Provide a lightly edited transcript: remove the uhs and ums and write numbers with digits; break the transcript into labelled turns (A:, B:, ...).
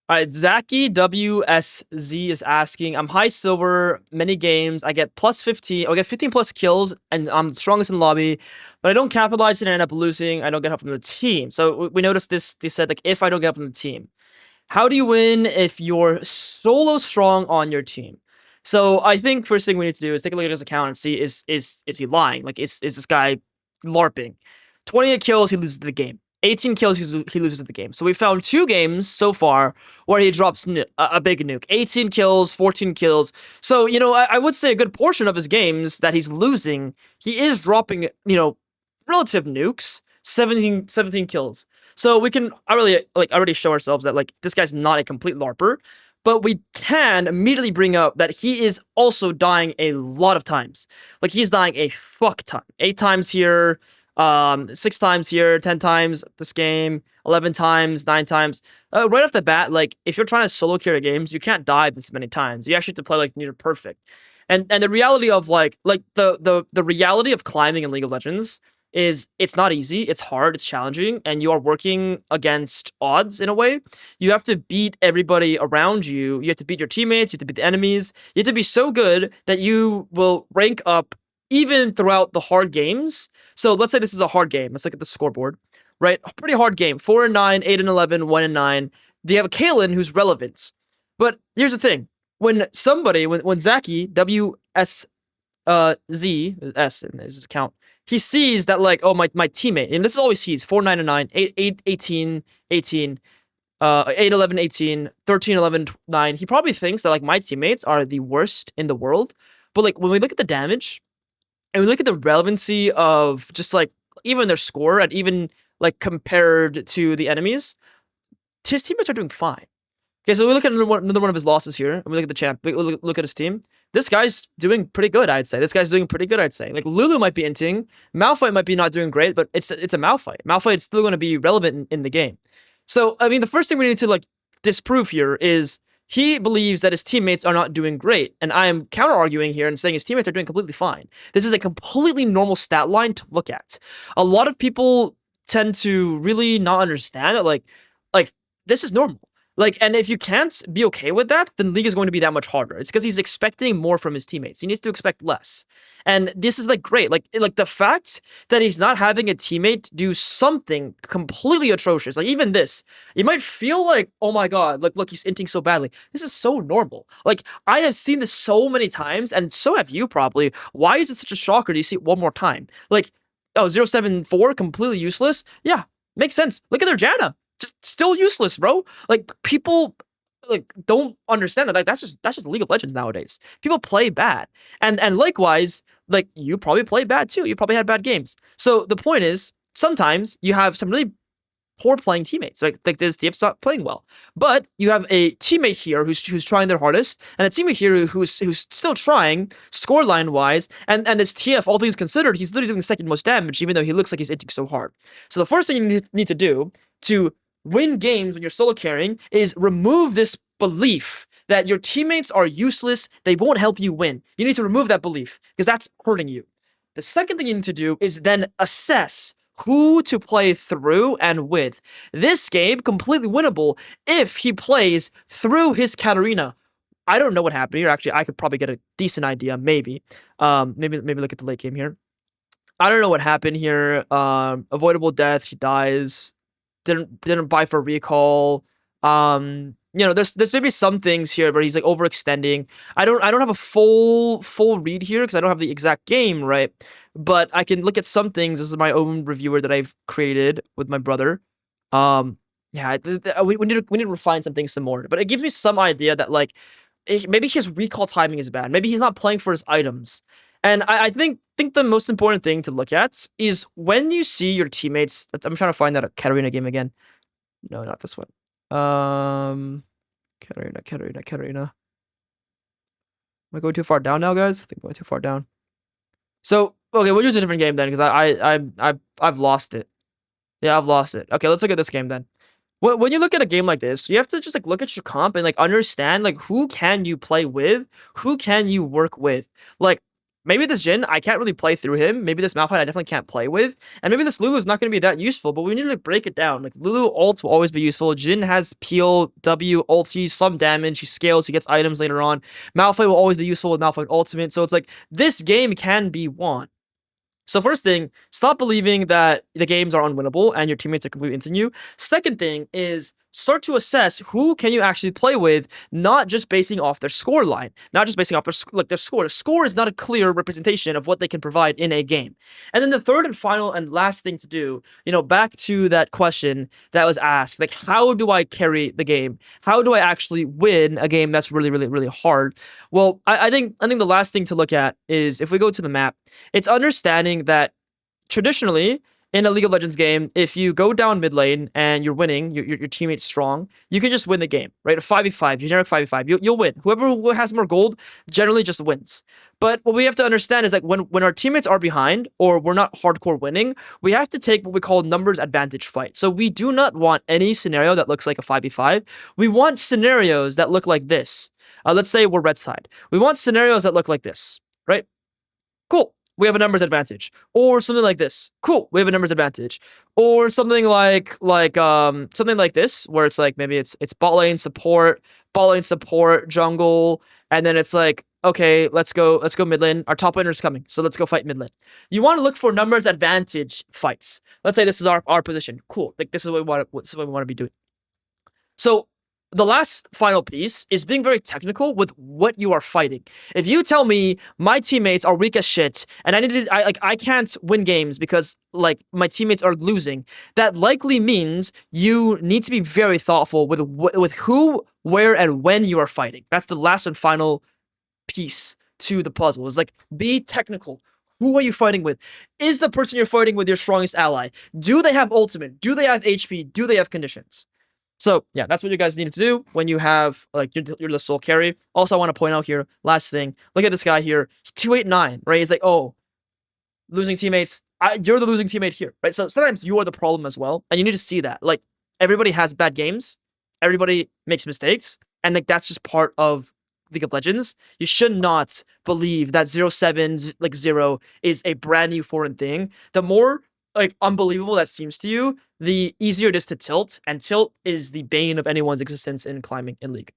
A: All right, Zaki WSZ is asking, I'm high silver, many games, I get plus 15, I get 15 plus kills, and I'm the strongest in the lobby, but I don't capitalize it and end up losing, I don't get help from the team. So we noticed this, they said, like, if I don't get help from the team. How do you win if you're solo strong on your team? So I think first thing we need to do is take a look at his account and see is he lying? Like is this guy LARPing? 28 kills, he loses the game. 18 kills, he loses the game. So we found 2 games so far where he drops a big nuke. 18 kills, 14 kills. So, I would say a good portion of his games that he's losing, he is dropping, relative nukes. 17 kills. So we can already show ourselves that like this guy's not a complete LARPer, but we can immediately bring up that he is also dying a lot of times. Like he's dying a fuck ton. 8 times here, 6 times here, 10 times this game, 11 times, 9 times. Right off the bat, like if you're trying to solo carry games, you can't die this many times. You actually have to play like near perfect. And the reality of like the reality of climbing in League of Legends is it's not easy, it's hard, it's challenging, and you are working against odds in a way. You have to beat everybody around you. You have to beat your teammates, you have to beat the enemies. You have to be so good that you will rank up even throughout the hard games. So let's say this is a hard game. Let's look at the scoreboard, right? A pretty hard game. 4 and 9, 8 and 11, 1 and 9. They have a Kalen who's relevant. But here's the thing. When Zaki, Z, S in his account, he sees that like, oh, my teammate, and this is all he sees, 4 9 and 9, 8 18 18, 8 11 18, 13 11 9. He probably thinks that like my teammates are the worst in the world. But like when we look at the damage and we look at the relevancy of just like even their score and even like compared to the enemies, his teammates are doing fine. Okay, so we look at another one of his losses here, and we look at the champ. We look at his team. This guy's doing pretty good, I'd say. Like Lulu might be inting, Malphite might be not doing great, but it's a Malphite. Malphite's still going to be relevant in the game. So I mean, the first thing we need to like disprove here is he believes that his teammates are not doing great, and I am counter arguing here and saying his teammates are doing completely fine. This is a completely normal stat line to look at. A lot of people tend to really not understand that like this is normal. Like, and if you can't be okay with that, then League is going to be that much harder. It's because he's expecting more from his teammates. He needs to expect less. And this is like great. Like the fact that he's not having a teammate do something completely atrocious. Like even this, you might feel like, oh my god, look, he's inting so badly. This is so normal. Like I have seen this so many times, and so have you probably. Why is it such a shocker? Do you see it one more time? Like, oh, 074, completely useless. Yeah, makes sense. Look at their Janna. Just still useless, bro. Like people like don't understand that. Like that's just League of Legends nowadays. People play bad, and likewise, like you probably play bad too. You probably had bad games. So the point is, sometimes you have some really poor playing teammates. Like this TF's not playing well, but you have a teammate here who's trying their hardest, and a teammate here who's still trying scoreline wise. And this TF, all things considered, he's literally doing the second most damage, even though he looks like he's inting so hard. So the first thing you need to do to win games when you're solo carrying is remove this belief that your teammates are useless, they won't help you win. You need to remove that belief because that's hurting you. The second thing you need to do is then assess who to play through and with. This game completely winnable if he plays through his Katarina. I don't know what happened here. Actually, I could probably get a decent idea. Maybe look at the late game here. I don't know what happened here. Avoidable death. He dies. Didn't buy for recall. There's maybe some things here where he's like overextending. I don't have a full read here because I don't have the exact game right, but I can look at some things. This is my own reviewer that I've created with my brother. Yeah, we need to refine some things some more, but it gives me some idea that like maybe his recall timing is bad. Maybe he's not playing for his items. And I think the most important thing to look at is when you see your teammates. I'm trying to find that Katarina game again. No, not this one. Katarina. Am I going too far down now, guys? I think I'm going too far down. So okay, we'll use a different game then because I've lost it. Yeah, I've lost it. Okay, let's look at this game then. When you look at a game like this, you have to just like look at your comp and like understand like who can you play with, who can you work with. Like maybe this Jhin, I can't really play through him. Maybe this Malphite I definitely can't play with. And maybe this Lulu's not going to be that useful, but we need to break it down. Like, Lulu ult will always be useful. Jhin has peel, W, ulti, some damage. He scales, he gets items later on. Malphite will always be useful with Malphite ultimate. So it's like, this game can be won. So first thing, stop believing that the games are unwinnable and your teammates are completely into you. Second thing is start to assess who can you actually play with, not just basing off their score line, not just basing off their score. The score is not a clear representation of what they can provide in a game. And then the third and final and last thing to do, back to that question that was asked, like, how do I carry the game? How do I actually win a game that's really, really, really hard? Well, I think the last thing to look at is, if we go to the map, it's understanding that traditionally in a League of Legends game, if you go down mid lane and you're winning, your teammate's strong, you can just win the game, right? A 5v5, generic 5v5, you'll win. Whoever has more gold generally just wins. But what we have to understand is, like, when our teammates are behind or we're not hardcore winning, we have to take what we call numbers advantage fight. So we do not want any scenario that looks like a 5v5. We want scenarios that look like this. Let's say we're red side. We want scenarios that look like this, right? Cool. We have a numbers advantage. Or something like this. Cool. We have a numbers advantage. Or something like something like this, where it's like, maybe it's bot lane support, jungle, and then it's like, okay, let's go mid lane. Our top laner's coming, so let's go fight mid lane. You want to look for numbers advantage fights. Let's say this is our position. Cool. Like, this is what we want to be doing. So the last final piece is being very technical with what you are fighting. If you tell me my teammates are weak as shit and I can't win games because, like, my teammates are losing, that likely means you need to be very thoughtful with who, where, and when you are fighting. That's the last and final piece to the puzzle. Is like, be technical. Who are you fighting with? Is the person you're fighting with your strongest ally? Do they have ultimate? Do they have HP? Do they have conditions? So yeah, that's what you guys need to do when you have, like, your the soul carry. Also, I want to point out here, last thing, look at this guy here, 289, right? He's like, oh, losing teammates. You're the losing teammate here, right? So sometimes you are the problem as well, and you need to see that. Like, everybody has bad games, everybody makes mistakes, and, like, that's just part of League of Legends. You should not believe that 0-7, like 0, is a brand new foreign thing. The more, like, unbelievable that seems to you, the easier it is to tilt, and tilt is the bane of anyone's existence in climbing in League.